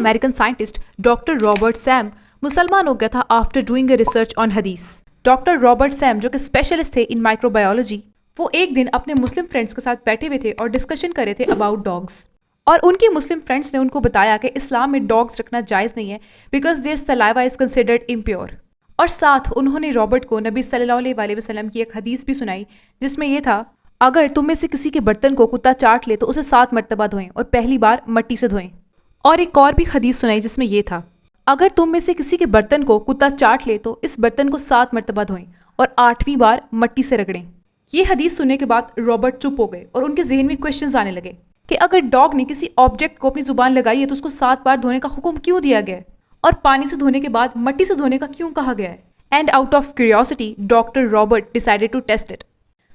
American scientist doctor Robert Sam मुसलमान हो गया था after doing a research on हदीस। डॉक्टर रॉबर्ट सैम जो कि स्पेशलिस्ट थे इन माइक्रोबायोलॉजी, वो एक दिन अपने मुस्लिम फ्रेंड्स के साथ बैठे हुए थे और डिस्कशन कर रहे थे अबाउट डॉग्स। और उनके मुस्लिम फ्रेंड्स ने उनको बताया कि इस्लाम में डॉग्स रखना जायज़ नहीं है because their saliva is considered impure. और साथ उन्होंने रॉबर्ट को नबी सल्लल्लाहु अलैहि वसल्लम की एक हदीस भी सुनाई जिसमें यह था, अगर तुम में से किसी के बर्तन को कुत्ता चाट ले तो उसे 7 मरतबा धोएं और पहली बार मट्टी से धोएं। और एक और भी हदीस सुनाई जिसमें यह था, अगर तुम में से किसी के बर्तन को कुत्ता चाट ले तो इस बर्तन को 7 मरतबा धोएं और 8वीं बार मट्टी से रगड़ें। ये हदीस सुनने के बाद रॉबर्ट चुप हो गए और उनके जहन में क्वेश्चंस आने लगे कि अगर डॉग ने किसी ऑब्जेक्ट को अपनी जुबान लगाई है तो उसको 7 बार धोने का हुक्म क्यों दिया गया है और पानी से धोने के बाद मट्टी से धोने का क्यों कहा गया है। And out of curiosity doctor Robert decided to test it.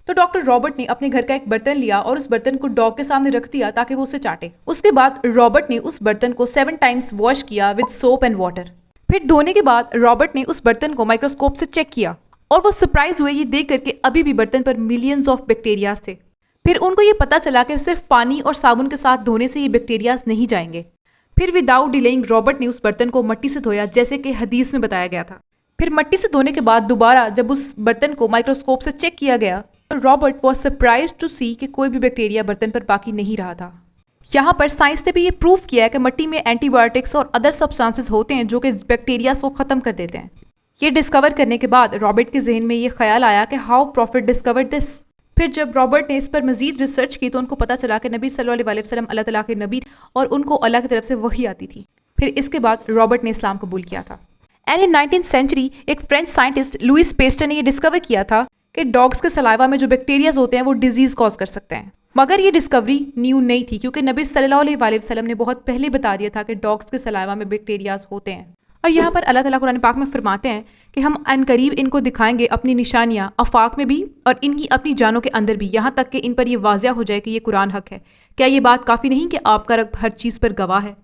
तो डॉक्टर रॉबर्ट ने अपने घर का एक बर्तन लिया और उस बर्तन को डॉग के सामने रख दिया ताकि वो उसे चाटे। उसके बाद रॉबर्ट ने उस बर्तन को 7 टाइम्स वॉश किया विद सोप एंड वाटर। फिर धोने के बाद रॉबर्ट ने उस बर्तन को माइक्रोस्कोप से चेक किया और वो सरप्राइज हुए ये देख करके अभी भी बर्तन पर मिलियंस ऑफ बैक्टीरियाज थे। फिर उनको ये पता चला कि सिर्फ पानी और साबुन के साथ धोने से ये बैक्टीरियाज नहीं जाएंगे। फिर विदाउट डिलेइंग रॉबर्ट ने उस बर्तन को मट्टी से धोया जैसे कि हदीस में बताया गया था। फिर मट्टी से धोने के बाद दोबारा जब उस बर्तन को माइक्रोस्कोप से चेक किया गया तो रॉबर्ट वॉज सरप्राइज टू सी कि कोई भी बैक्टीरिया बर्तन पर बाकी नहीं रहा था। यहाँ पर साइंस ने भी ये प्रूव किया है कि मिट्टी में एंटीबायोटिक्स और अदर सब्सटेंसेस होते हैं जो कि बैक्टीरिया को ख़त्म कर देते हैं। ये डिस्कवर करने के बाद रॉबर्ट के जहन में ये ख्याल आया कि हाउ प्रॉफिट डिस्कवर्ड दिस। फिर जब रॉबर्ट ने इस पर मजीद रिसर्च की तो उनको पता चला कि नबी सल्लल्लाहु अलैहि वसल्लम अल्लाह ताला के नबी और उनको अल्लाह की तरफ से वही आती थी। फिर इसके बाद रॉबर्ट ने इस्लाम कबूल किया था। एंड इन 19th सेंचुरी एक फ्रेंच साइंटिस्ट लुइस पेस्टर ने ये डिस्कवर किया था कि डॉग्स के सलाइवा में जो बैक्टीरियाज होते हैं वो डिजीज कॉज कर सकते हैं। मगर ये डिस्कवरी न्यू नहीं थी क्योंकि नबी सल्लल्लाहु अलैहि वसल्लम ने बहुत पहले बता दिया था कि डॉग्स के सलाइवा में बैक्टीरियाज होते हैं। और यहाँ पर अल्लाह ताला कुरान पाक में फरमाते हैं कि हम अनकरीब इनको दिखाएंगे अपनी निशानियाँ आफाक में भी और इनकी अपनी जानों के अंदर भी, यहाँ तक कि इन पर यह वाज़िया हो जाए कि ये कुरान हक है। क्या ये बात काफ़ी नहीं कि आपका रब हर चीज़ पर गवाह है।